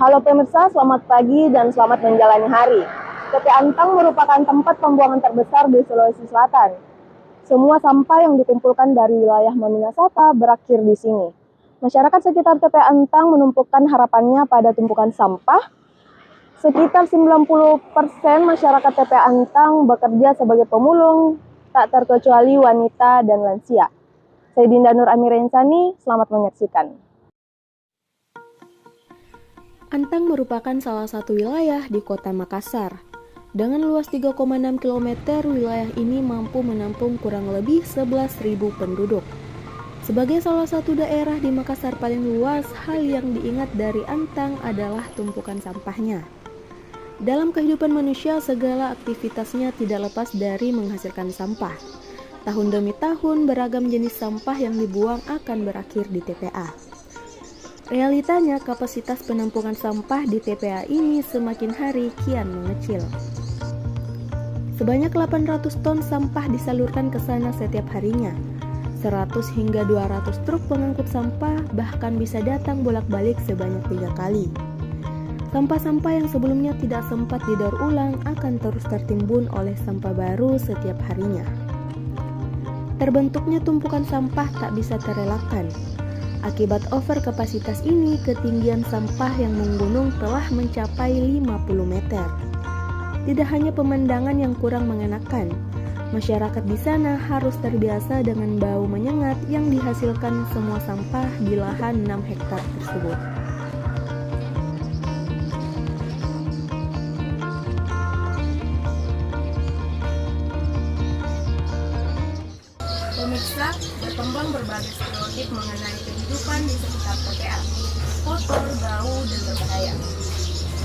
Halo pemirsa, selamat pagi dan selamat menjalani hari. TP Antang merupakan tempat pembuangan terbesar di Sulawesi Selatan. Semua sampah yang dikumpulkan dari wilayah Maminasata berakhir di sini. Masyarakat sekitar TP Antang menumpukan harapannya pada tumpukan sampah. Sekitar 90% masyarakat TP Antang bekerja sebagai pemulung, tak terkecuali wanita dan lansia. Saya Dinda Nur Amirensani, selamat menyaksikan. Antang merupakan salah satu wilayah di kota Makassar. Dengan luas 3,6 km, wilayah ini mampu menampung kurang lebih 11.000 penduduk. Sebagai salah satu daerah di Makassar paling luas, hal yang diingat dari Antang adalah tumpukan sampahnya. Dalam kehidupan manusia, segala aktivitasnya tidak lepas dari menghasilkan sampah. Tahun demi tahun, beragam jenis sampah yang dibuang akan berakhir di TPA. Realitanya, kapasitas penampungan sampah di TPA ini semakin hari kian mengecil. Sebanyak 800 ton sampah disalurkan ke sana setiap harinya. 100 hingga 200 truk pengangkut sampah bahkan bisa datang bolak-balik sebanyak 3 kali. Sampah-sampah yang sebelumnya tidak sempat didaur ulang akan terus tertimbun oleh sampah baru setiap harinya. Terbentuknya tumpukan sampah tak bisa terelakkan. Akibat over kapasitas ini, ketinggian sampah yang menggunung telah mencapai 50 meter. Tidak hanya pemandangan yang kurang mengenakan, masyarakat di sana harus terbiasa dengan bau menyengat yang dihasilkan semua sampah di lahan 6 hektar tersebut. Pemirsa, berkembang berbagai stereotip mengenai kehidupan di sekitar TPA, kotor, bau, dan berbahaya.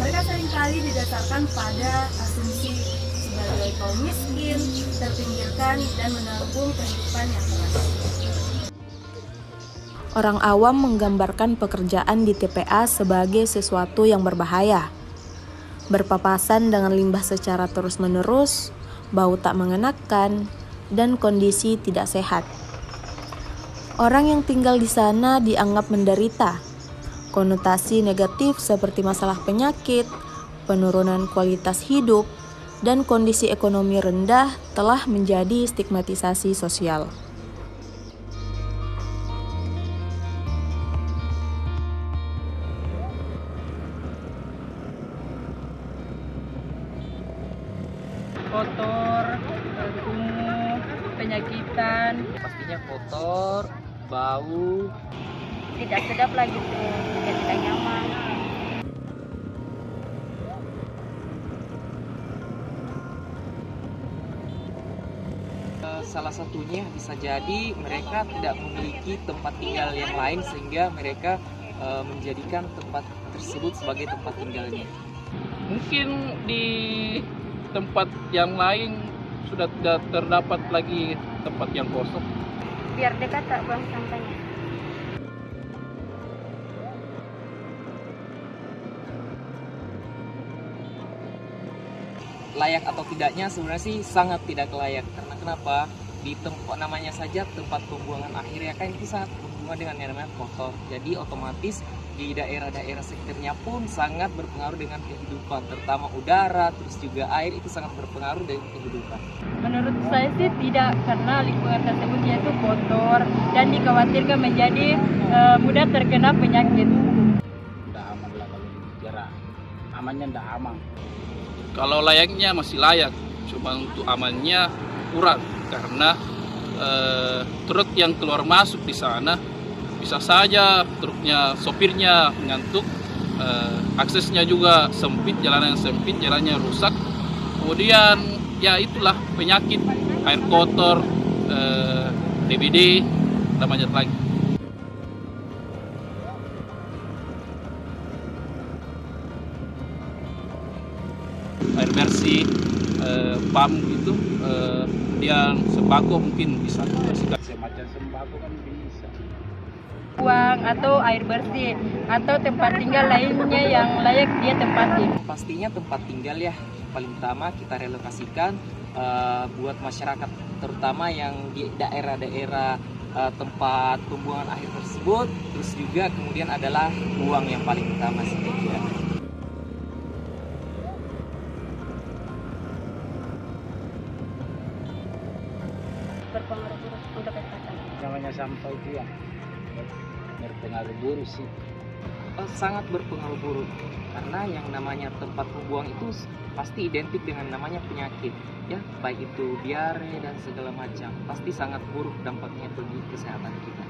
Mereka seringkali didasarkan pada asumsi sebagai kaum miskin, terpinggirkan, dan menanggung kehidupan yang keras. Orang awam menggambarkan pekerjaan di TPA sebagai sesuatu yang berbahaya. Berpapasan dengan limbah secara terus-menerus, bau tak mengenakan, dan kondisi tidak sehat. Orang yang tinggal di sana dianggap menderita. Konotasi negatif seperti masalah penyakit, penurunan kualitas hidup, dan kondisi ekonomi rendah telah menjadi stigmatisasi sosial. Kotor, kumuh, penyakitan, pastinya kotor, bau, tidak sedap lagi tuh, tidak nyaman. salah satunya bisa jadi mereka tidak memiliki tempat tinggal yang lain sehingga mereka menjadikan tempat tersebut sebagai tempat tinggalnya. Mungkin di tempat yang lain sudah tidak terdapat lagi tempat yang kosong. Biar dekat tak buang sampahnya. Layak atau tidaknya sebenarnya sih sangat tidak layak, karena kenapa? Di tempat namanya saja tempat pembuangan akhir ya kan, itu sangat berhubungan dengan yang namanya kotor. Jadi otomatis di daerah-daerah sekitarnya pun sangat berpengaruh dengan kehidupan, terutama udara, terus juga air itu sangat berpengaruh dengan kehidupan. Menurut saya sih tidak, karena lingkungan tersebut yaitu kotor dan dikhawatirkan menjadi mudah terkena penyakit. Tidak aman lah kalau bicara amannya, tidak aman. Kalau layaknya masih layak, cuma untuk amannya kurang karena truk yang keluar masuk di sana bisa saja truknya, sopirnya mengantuk, aksesnya juga sempit, jalanan sempit, jalannya rusak. Kemudian ya itulah penyakit, air kotor, DBD, dan banyak lagi. Air bersih, PAM gitu, dia sembako mungkin bisa bersihkan. Semacam sembako kan bisa. Uang atau air bersih atau tempat tinggal lainnya yang layak dia tempati. Pastinya tempat tinggal ya, paling utama kita relokasikan buat masyarakat, terutama yang di daerah-daerah tempat pembuangan akhir tersebut. Terus juga kemudian adalah buang yang paling utama sih kira-kira. namanya sampah itu ya berpengaruh buruk sih. Sangat berpengaruh buruk karena yang namanya tempat pembuang itu pasti identik dengan namanya penyakit ya, baik itu diare dan segala macam, pasti sangat buruk dampaknya bagi kesehatan kita.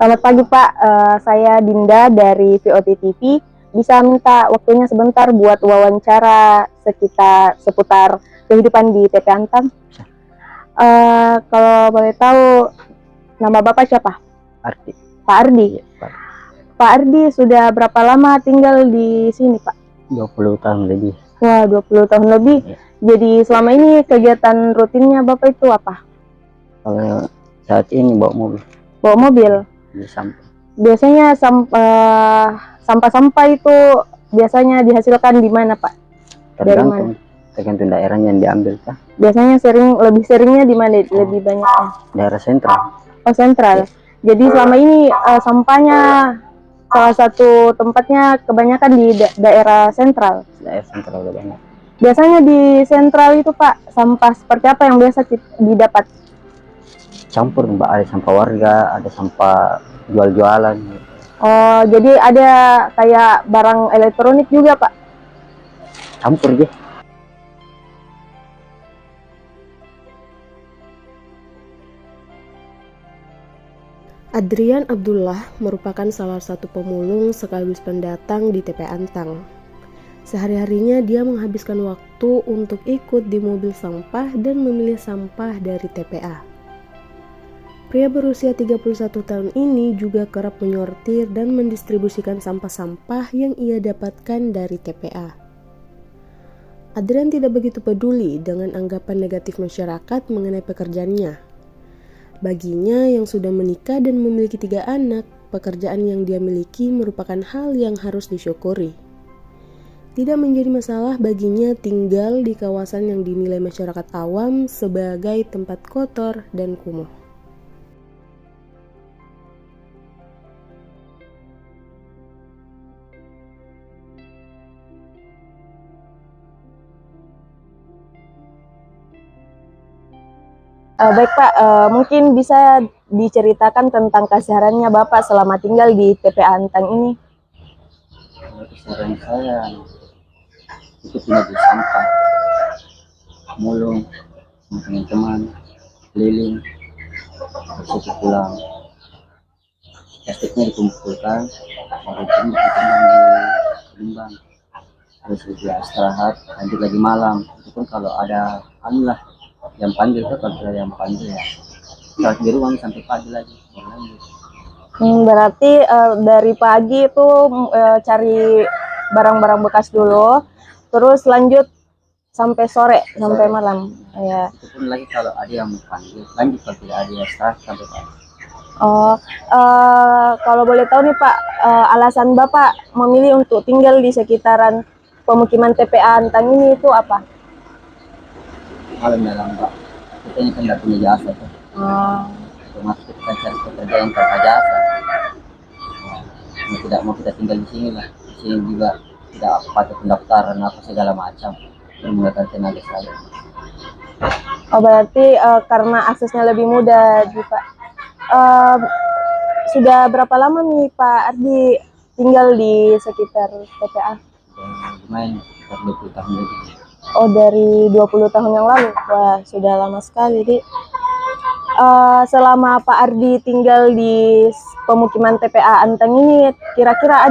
Selamat pagi Pak, saya Dinda dari VOT TV. Bisa minta waktunya sebentar buat wawancara seputar kehidupan di TP Antang? Kalau boleh tahu, nama Bapak siapa? Arti. Pak Ardi. Pak. Pak Ardi sudah berapa lama tinggal di sini Pak? 20 tahun lebih. Wah, 20 tahun lebih. Ya. Jadi selama ini kegiatan rutinnya Bapak itu apa? Kalau saat ini bawa mobil Bawa mobil. di sampah. Biasanya sampah-sampah itu biasanya dihasilkan di mana Pak? Dari mana? Tergantung daerahnya yang diambil kah. Biasanya lebih seringnya di mana? Lebih banyaknya? Daerah sentral. Oh, sentral. Jadi selama ini sampahnya salah satu tempatnya kebanyakan di daerah sentral. Daerah sentral udah banyak. Biasanya di sentral itu Pak, sampah seperti apa yang biasa didapat? Campur Mbak, ada sampah warga, ada sampah jual-jualan. Oh, jadi ada kayak barang elektronik juga Pak? Campur gitu. Adrian Abdullah merupakan salah satu pemulung sekaligus pendatang di TP Antang. Sehari-harinya dia menghabiskan waktu untuk ikut di mobil sampah dan memilih sampah dari TPA. Pria berusia 31 tahun ini juga kerap menyortir dan mendistribusikan sampah-sampah yang ia dapatkan dari TPA. Adrian tidak begitu peduli dengan anggapan negatif masyarakat mengenai pekerjaannya. Baginya yang sudah menikah dan memiliki 3 anak, pekerjaan yang dia miliki merupakan hal yang harus disyukuri. Tidak menjadi masalah baginya tinggal di kawasan yang dinilai masyarakat awam sebagai tempat kotor dan kumuh. Baik Pak, mungkin bisa diceritakan tentang kesehariannya Bapak selama tinggal di TP Antang ini. Keseharian saya itu tinggal di sampah, mulung sama teman-teman, keliling, terus pulang. Plastiknya dikumpulkan, baru ditimbang di limbang. Terus juga istirahat, lanjut lagi malam. Itu pun kalau ada lah yang panggil tuh, kalau ada yang panggil ya saat di rumah sampai pagi lagi. Berarti dari pagi itu cari barang-barang bekas dulu, terus lanjut sampai sore, sampai malam. Ya. Itu pun lagi kalau ada yang panggil, lanjut kalau tidak ada ya istirahat sampai pagi. Oh, kalau boleh tahu nih Pak, alasan Bapak memilih untuk tinggal di sekitaran pemukiman TPA Antang ini itu apa? Kalau dalam Pak, kita ini kan tidak punya jasa tuh. Otomatis kita cari pekerjaan tanpa jasa. Tidak mau kita tinggal di sini lah. Di sini juga tidak pakai pendaftaran apa segala macam. Menggunakan tenaga saya. Oh, berarti karena aksesnya lebih mudah, Pak. Sudah berapa lama nih Pak Ardi tinggal di sekitar TPA? Lumayan, sekitar 20 tahun lebih. Oh, dari 20 tahun yang lalu. Wah, sudah lama sekali. Jadi selama Pak Ardi tinggal di pemukiman TPA Antang ini, kira-kira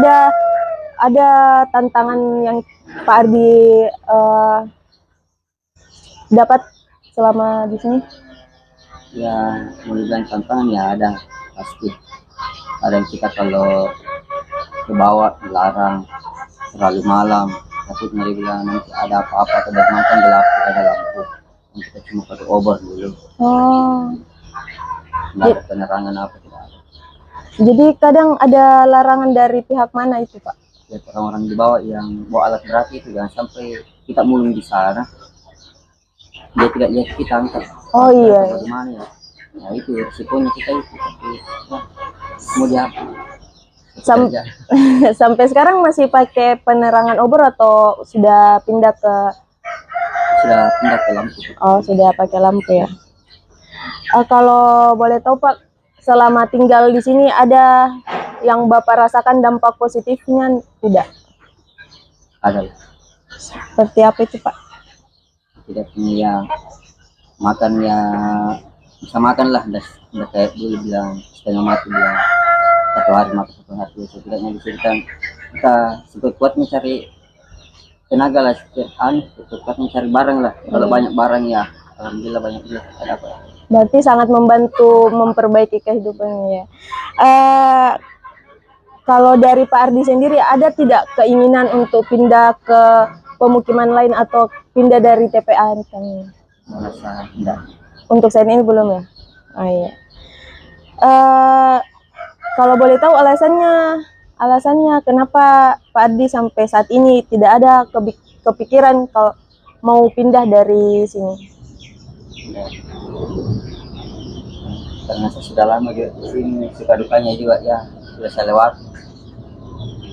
ada tantangan yang Pak Ardi dapat selama di sini? Ya, mau dibilang tantangan ya ada, pasti. Ada yang kita kalau ke bawah dilarang terlalu malam, takutnya dia bilang nanti ada apa-apa atau bagaimana kan gelap, kita ada lampu. Kita cuma pakai obor dulu, Oh, nggak ada penerangan apa, tidak ada. jadi kadang ada larangan dari pihak mana itu, Pak? Lihat orang-orang di bawah yang bawa alat berat itu jangan sampai kita mulung di sana, dia tidak lihat kita angkat. Oh iya. Bagaimana ya? Nah itu resikonya kita itu, tapi ya, mau diapa? Sam- Bekerja. Sampai sekarang masih pakai penerangan obor atau sudah pindah ke? Sudah pindah ke lampu. Oh, sudah pakai lampu ya. Kalau boleh tahu Pak, selama tinggal di sini ada yang Bapak rasakan dampak positifnya tidak? Ada Seperti apa itu Pak? tidak punya ya, makan ya bisa makan lah, udah kayak dulu bilang setengah mati, bilang 1 hari makan 1 hari, setidaknya disebutkan kita sekuat-kuatnya cari tenaga lah, sekuat-kuatnya cari barang lah. Kalau banyak barang ya alhamdulillah banyak juga ada apa. Berarti sangat membantu memperbaiki kehidupannya ya. Kalau dari Pak Ardi sendiri ada tidak keinginan untuk pindah ke pemukiman lain atau pindah dari TPA ini? Merasa tidak. Untuk saat ini belum ya? Oh iya. Kalau boleh tahu alasannya kenapa Pak Ardi sampai saat ini tidak ada kepikiran kalau mau pindah dari sini? Tidak. Karena saya sudah lama juga di sini, suka dukanya juga ya sudah saya lewat,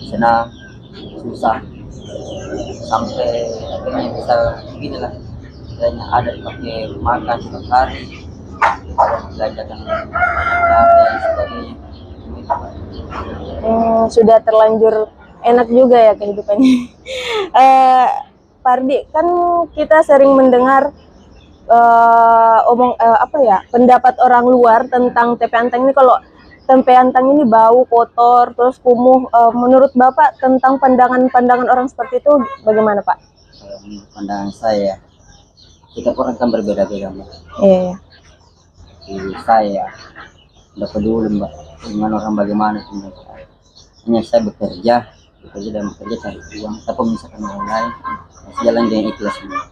senang, susah, sampai akhirnya bisa begini lah. Misalnya ada dipakai makan setiap hari, ada belanjakan dan sebagainya. Sudah terlanjur enak juga ya kehidupannya. Pak Ardi, kan kita sering mendengar pendapat orang luar tentang tempe antang ini. Kalau tempe antang ini bau, kotor, terus kumuh. Menurut Bapak tentang pandangan orang seperti itu bagaimana Pak? Menurut pandangan saya, kita orang kan berbeda-beda Mbak. Iya. Jadi saya udah peduli Mbak dengan orang bagaimana sih. Hanya saya bekerja dan bekerja cari uang. Tapi misalkan orang lain, masih jalan dengan ikhlas Mbak.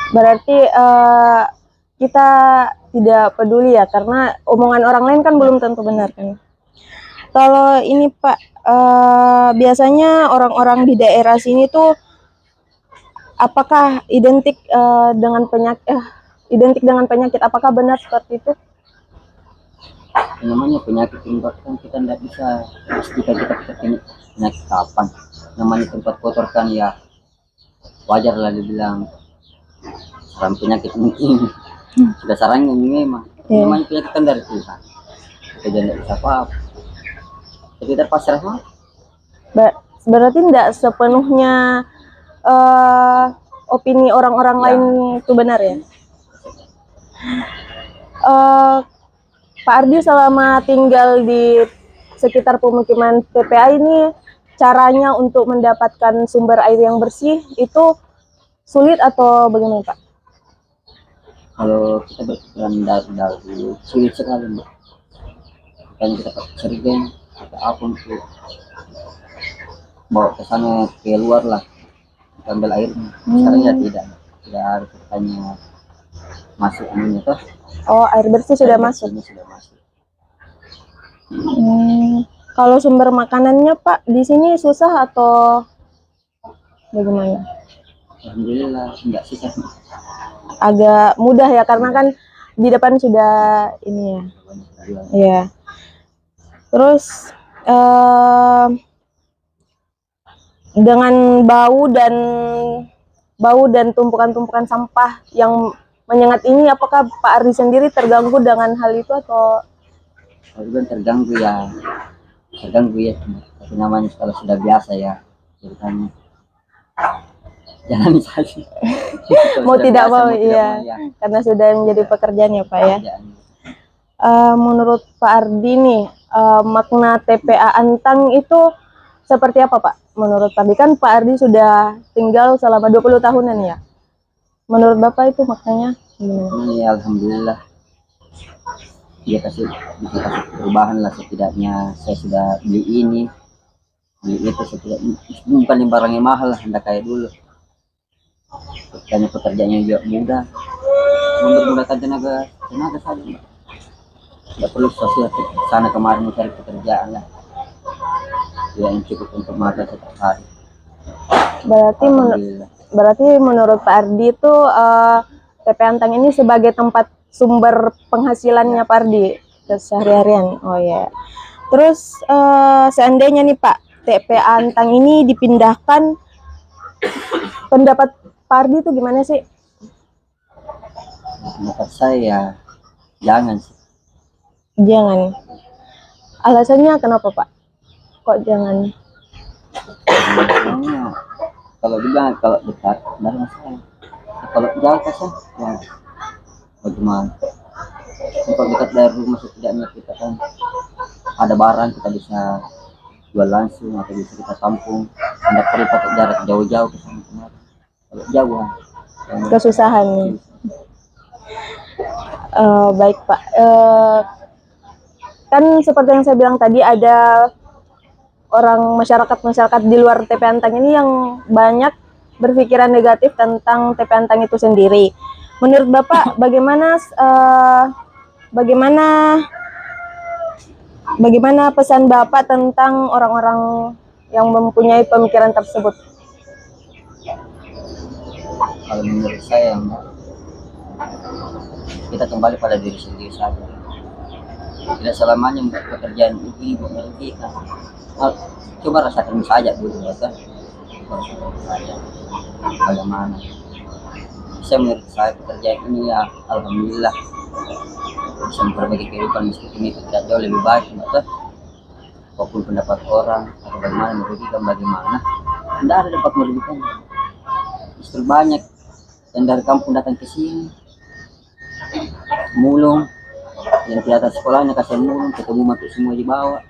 Berarti kita tidak peduli ya, karena omongan orang lain kan belum tentu benar kan. Kalau ini Pak, biasanya orang-orang di daerah sini tuh apakah identik dengan penyakit? Apakah benar seperti itu? Namanya penyakit Mbak kan kita tidak bisa pastikan kita terkena penyakit kapan. Namanya tempat kotor kan ya wajar lah dibilang sarang penyakit mungkin. Sudah sarangnya memang. Namanya penyakit kan dari Tuhan. Kita tidak bisa apa-apa. Jadi kita pasrah mah. Berarti tidak sepenuhnya opini orang-orang lain itu benar ya? Pak Ardi selama tinggal di sekitar pemukiman TPA ini, caranya untuk mendapatkan sumber air yang bersih itu sulit atau bagaimana Pak? Kalau kita berpikiran dulu sulit sekali Mbak. Makanya kita pakai sergen atau apa untuk bawa ke sana keluar lah, ambil airnya. Sekarang ya tidak harus hanya masuk anunya toh. Oh, air bersih sudah masuk. Sudah masuk. Kalau sumber makanannya Pak di sini susah atau bagaimana? Alhamdulillah enggak susah. Agak mudah ya, karena kan di depan sudah ini ya. Iya. Terus dengan bau dan tumpukan-tumpukan sampah yang menyengat ini, apakah Pak Ardi sendiri terganggu dengan hal itu atau? Kalau kan terganggu ya. Tapi namanya kalau sudah biasa ya, ceritanya jalan saja. Mau tidak mau, iya. Karena sudah menjadi pekerjaan ya Pak ya. Menurut Pak Ardi nih, makna TPA Antang itu seperti apa Pak? Menurut Pak Ardi, kan Pak Ardi sudah tinggal selama 20 tahunan ya. Menurut Bapak itu maknanya gimana? Ya, alhamdulillah. Dia bisa kasih perubahan lah, setidaknya saya sudah beli ini. beli itu setiap bukan yang barang yang mahal lah, hendak kayak dulu. Karena pekerjaannya juga mudah, mempermudahkan tenaga saja, Mbak. Nggak perlu sosial sana kemarin mencari pekerjaan lah, yang cukup untuk makan setiap hari. Alhamdulillah. Berarti menurut Pak Ardi itu TP Antang ini sebagai tempat sumber penghasilannya Pak Ardi kesehari-harian. Oh ya. Terus seandainya nih Pak, TP Antang ini dipindahkan, pendapat Pak Ardi itu gimana sih? Menurut saya jangan sih. Jangan. Alasannya kenapa Pak? Kok jangan? Soalnya kalau dibilang kalau dekat nggak ada masalah. Kalau jauh kasih ya bagaimana? Kalau dekat dari rumah setidaknya kita kan ada barang kita bisa jual langsung atau bisa kita tampung. Tidak perlu pakai jarak jauh-jauh ke sana kemari. Kalau jauh Kesusahan. Baik Pak. Kan seperti yang saya bilang tadi, ada orang masyarakat di luar TP Antang ini yang banyak berpikiran negatif tentang TP Antang itu sendiri. Menurut Bapak bagaimana pesan Bapak tentang orang-orang yang mempunyai pemikiran tersebut? kalau menurut saya Mbak, kita kembali pada diri sendiri saja. Tidak selamanya pekerjaan ini merugikan. Coba rasakan saja dulu ya kan. Bagaimana? Saya menurut saya pekerjaan ini ya alhamdulillah bisa memperbaiki kehidupan meskipun itu tidak jauh lebih baik, Mbak. Apapun pendapat orang atau bagaimana merugikan bagaimana, tidak ada dapat merugikan. Justru banyak yang dari kampung datang ke sini, mulung, yang kelihatan sekolahnya kasih mulung, ketemu mati semua dibawa.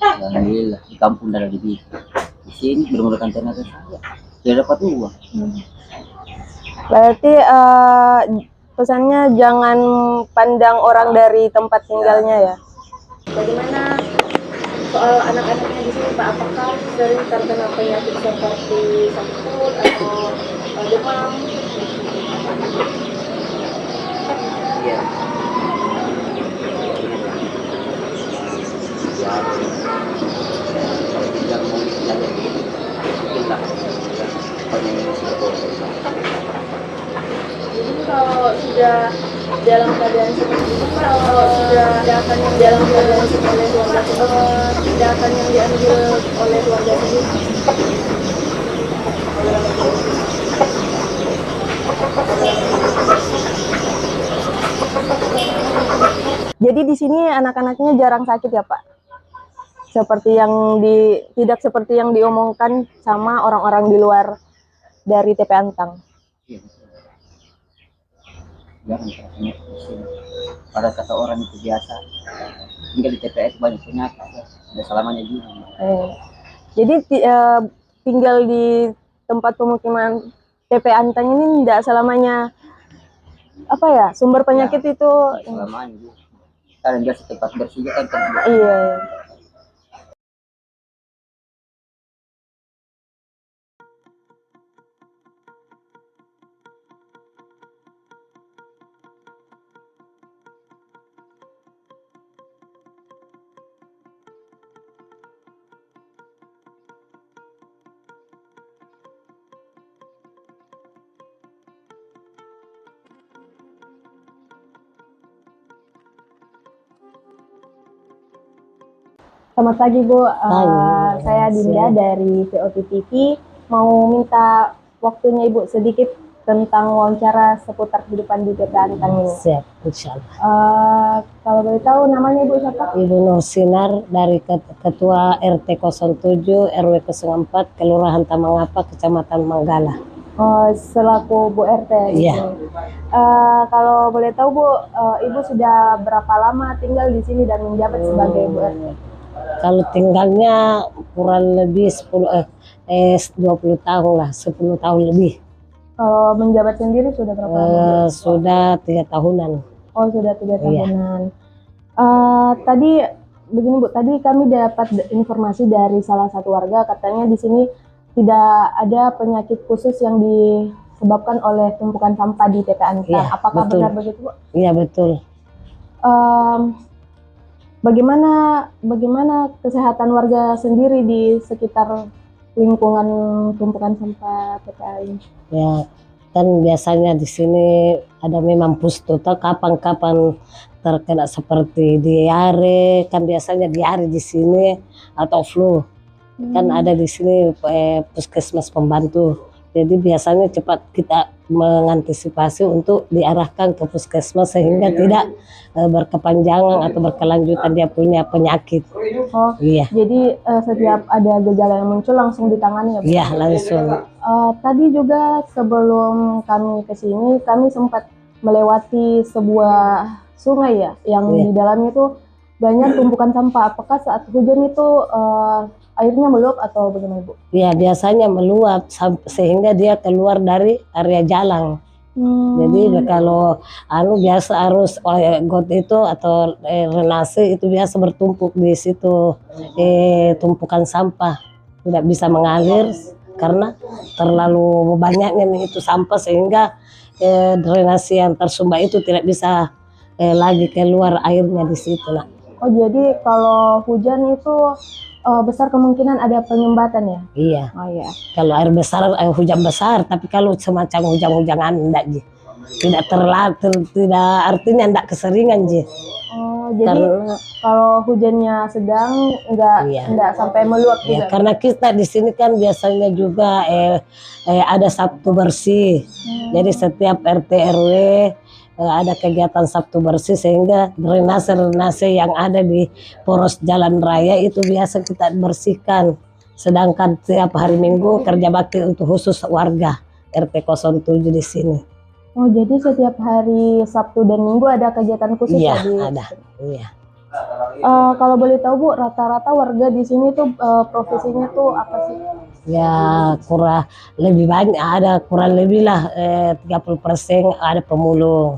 Alhamdulillah di kampung tidak ada dibikin. Di sini bermodalkan tenaga saya, tidak dapat uang. Berarti pesannya jangan pandang orang dari tempat tinggalnya ya. Bagaimana soal anak-anaknya di sini Pak? Apakah sering terkena penyakit seperti sakit atau demam? Iya. Kalau tidak mau jaga gitu, itulah penyakit seperti itu. Jadi kalau sudah dalam keadaan seperti itu, kalau sudah tindakan yang dalam keadaan oleh keluarga tersebut, tindakan yang diambil oleh keluarga sendiri. Jadi di sini anak-anaknya jarang sakit ya Pak? Tidak seperti yang diomongkan sama orang-orang di luar dari TP Antang. Iya. Jangan terkena pusing. Pada kata orang itu biasa. Tinggal di TPS banyak penyakit, ada selamanya juga. Jadi tinggal di tempat pemukiman TP Antang ini tidak selamanya sumber penyakit Ya, itu. selamanya juga. Karena biasa tempat bersih kan. Iya. Selamat pagi Bu, saya Dinda dari VOT TV. Mau minta waktunya Ibu sedikit tentang wawancara seputar kehidupan di TP Antang ini. Siap, insya Allah. Kalau boleh tahu namanya Ibu siapa? Ibu Nur Sinar dari Ketua RT 07 RW 04 Kelurahan Tamangapa, Kecamatan Manggala. Selaku Bu RT. Iya. Kalau boleh tahu Bu, Ibu sudah berapa lama tinggal di sini dan menjabat sebagai Bu RT? Kalau tinggalnya kurang lebih 20 tahun lah, 10 tahun lebih. Kalau menjabat sendiri sudah berapa lama? Sudah 3 tahunan. Oh, sudah 3 Iya. tahunan. Tadi begini Bu, tadi kami dapat informasi dari salah satu warga, katanya di sini tidak ada penyakit khusus yang disebabkan oleh tumpukan sampah di TPA Antang. Iya, Apakah betul. benar begitu Bu? Iya betul. Bagaimana kesehatan warga sendiri di sekitar lingkungan tumpukan sampah TPA ini? Ya kan biasanya di sini ada memang pustuta kapan-kapan terkena seperti diare, kan biasanya diare di sini atau flu. Kan ada di sini puskesmas pembantu. Jadi biasanya cepat kita mengantisipasi untuk diarahkan ke puskesmas sehingga tidak berkepanjangan atau berkelanjutan dia punya penyakit. Oh, Iya. jadi setiap ada gejala yang muncul langsung ditangani ya Bu? Iya langsung. Tadi juga sebelum kami ke sini, kami sempat melewati sebuah sungai ya, yang di dalamnya itu banyak tumpukan sampah. Apakah saat hujan itu airnya meluap atau bagaimana Bu? Ya biasanya meluap sehingga dia keluar dari area jalan. Jadi kalau biasa arus got itu atau renase itu biasa bertumpuk di situ tumpukan sampah, tidak bisa mengalir karena terlalu banyaknya itu sampah sehingga drenase yang tersumbat itu tidak bisa lagi keluar airnya di situ lah. Oh jadi kalau hujan itu besar kemungkinan ada penyumbatan ya? Iya. Oh iya. Kalau air besar, hujan besar, tapi kalau semacam hujan-hujanan enggak Ji. Tidak tidak artinya enggak keseringan Ji. Oh jadi kalau hujannya sedang enggak sampai meluap Ya, juga. karena kita di sini kan biasanya juga ada Sabtu bersih. Jadi setiap RT RW ada kegiatan Sabtu bersih sehingga drenase yang ada di poros jalan raya itu biasa kita bersihkan. Sedangkan tiap hari Minggu kerja bakti untuk khusus warga RT 07 di sini. Oh jadi setiap hari Sabtu dan Minggu ada kegiatan khusus Iya, ya di ada. Iya. Kalau boleh tahu Bu, rata-rata warga di sini tuh profesinya tuh apa sih? Ya kurang lebih banyak, ada kurang lebih lah 30% ada pemulung.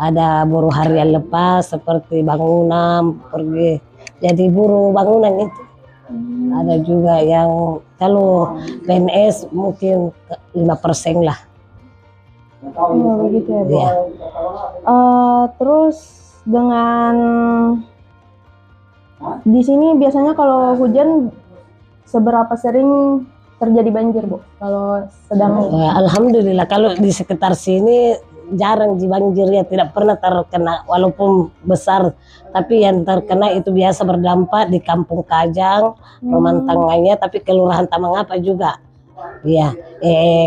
Ada buruh harian lepas seperti bangunan pergi jadi buruh bangunan itu. Ada juga yang kalau PNS mungkin 5% lah. Oh, begitu ya Bu. Iya. Terus dengan di sini biasanya kalau hujan seberapa sering terjadi banjir Bu? Kalau sedang Alhamdulillah kalau di sekitar sini jarang banjir ya, tidak pernah terkena walaupun besar, tapi yang terkena itu biasa berdampak di Kampung Kajang, Roman Tanganya, tapi Kelurahan Tamangapa juga. Iya,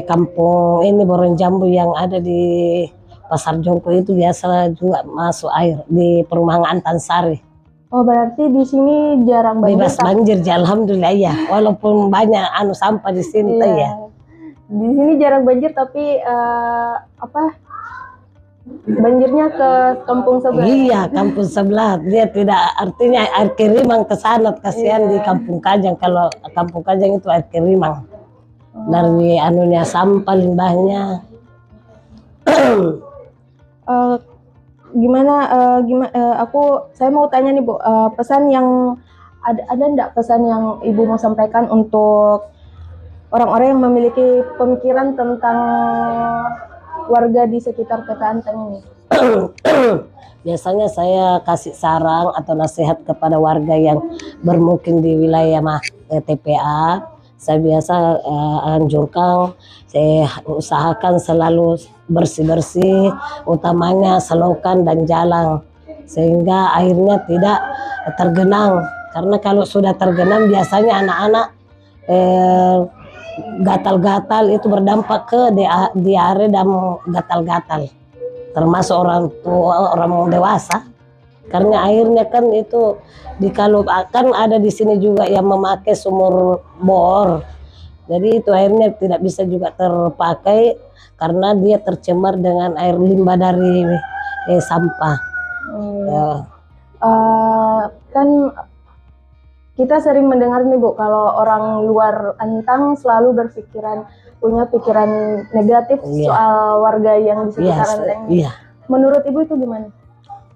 kampung ini Boron Jambu yang ada di Pasar Jongko itu biasa juga masuk air di perumahan Antansari. Oh berarti di sini jarang banjir. Bebas banjir, ya, alhamdulillah ya. Walaupun banyak sampah di sini ya. Di sini jarang banjir tapi banjirnya ke kampung sebelah. Iya, kampung sebelah. Dia tidak artinya air kiriman ke sana, kasihan di Kampung Kajang. Kalau Kampung Kajang itu air kiriman. Dari sampah limbahnya. Saya mau tanya nih Bu, pesan yang ada enggak pesan yang Ibu mau sampaikan untuk orang-orang yang memiliki pemikiran tentang warga di sekitar TPA Antang ini? Biasanya saya kasih saran atau nasihat kepada warga yang bermukim di wilayah TPA. Saya biasa anjurkan, saya usahakan selalu bersih-bersih, utamanya selokan dan jalan, sehingga airnya tidak tergenang. Karena kalau sudah tergenang biasanya anak-anak gatal-gatal itu berdampak ke diare dan gatal-gatal, termasuk orang tua, orang dewasa. Karena airnya kan itu kalau kan ada di sini juga yang memakai sumur bor, jadi itu airnya tidak bisa juga terpakai karena dia tercemar dengan air limbah dari sampah. Kan kita sering mendengar nih Bu, kalau orang luar Antang selalu punya pikiran negatif soal warga yang di sekitar Antang. Iya. Menurut Ibu itu gimana?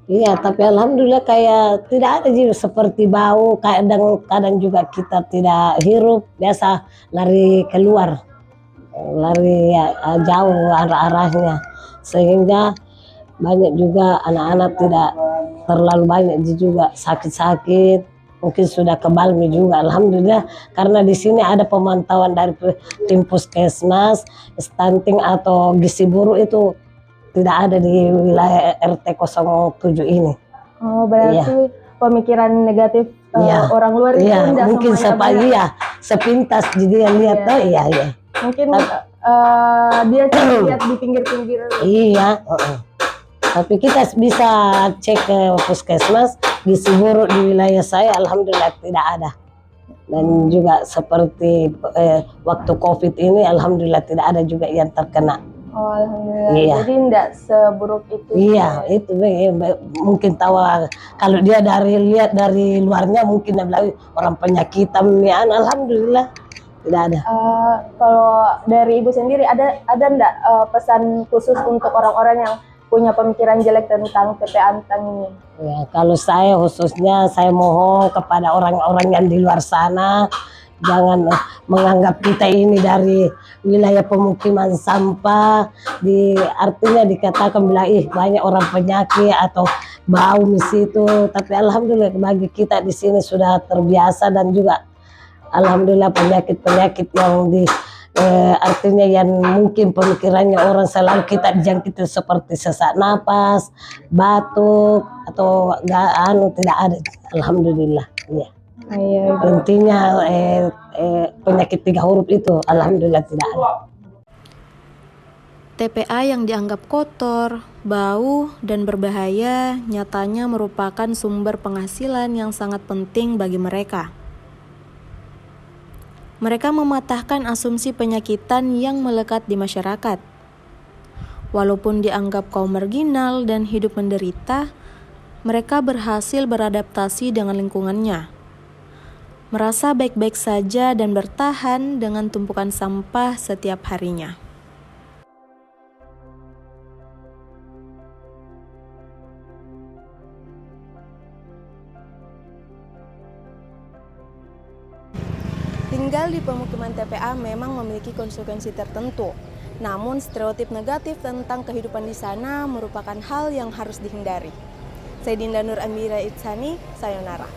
Iya, tapi alhamdulillah kayak tidak ada juga seperti bau. Kadang juga kita tidak hirup, biasa lari keluar, lari jauh arah-arahnya, sehingga banyak juga anak-anak tidak terlalu banyak juga sakit-sakit. Mungkin sudah kebalmi juga, alhamdulillah, karena di sini ada pemantauan dari tim puskesmas, stunting atau gizi buruk itu tidak ada di wilayah RT 07 ini. Oh, berarti pemikiran negatif orang luar itu tidak mungkin sepintas jadi yang lihat mungkin dia cuma lihat di pinggir-pinggir. Iya. Tapi kita bisa cek ke puskesmas, gizi buruk di wilayah saya alhamdulillah tidak ada. Dan juga seperti waktu COVID ini alhamdulillah tidak ada juga yang terkena. Oh, alhamdulillah. Iya. Jadi tidak seburuk itu. Iya, itu mungkin tahu kalau dia lihat dari luarnya mungkin dia bilang orang penyakitan, alhamdulillah tidak ada. Kalau dari Ibu sendiri ada enggak pesan khusus untuk orang-orang yang punya pemikiran jelek tentang TPA Antang ini? Ya, kalau saya khususnya saya mohon kepada orang-orang yang di luar sana jangan menganggap kita ini dari wilayah pemukiman sampah, artinya dikatakan bilang banyak orang penyakit atau bau di situ, tapi alhamdulillah bagi kita di sini sudah terbiasa dan juga alhamdulillah penyakit-penyakit yang artinya yang mungkin pemikirannya orang selalu kita dijangkiti seperti sesak napas, batuk atau tidak ada, alhamdulillah. Ya. Intinya penyakit 3 huruf itu alhamdulillah tidak ada. TPA yang dianggap kotor, bau, dan berbahaya nyatanya merupakan sumber penghasilan yang sangat penting bagi mereka. Mereka mematahkan asumsi penyakitan yang melekat di masyarakat. Walaupun dianggap kaum marginal dan hidup menderita, mereka berhasil beradaptasi dengan lingkungannya. Merasa baik-baik saja dan bertahan dengan tumpukan sampah setiap harinya. Tinggal di pemukiman TPA memang memiliki konsekuensi tertentu. Namun stereotip negatif tentang kehidupan di sana merupakan hal yang harus dihindari. Saya Dinda Nur Amira Itsani, sayonara.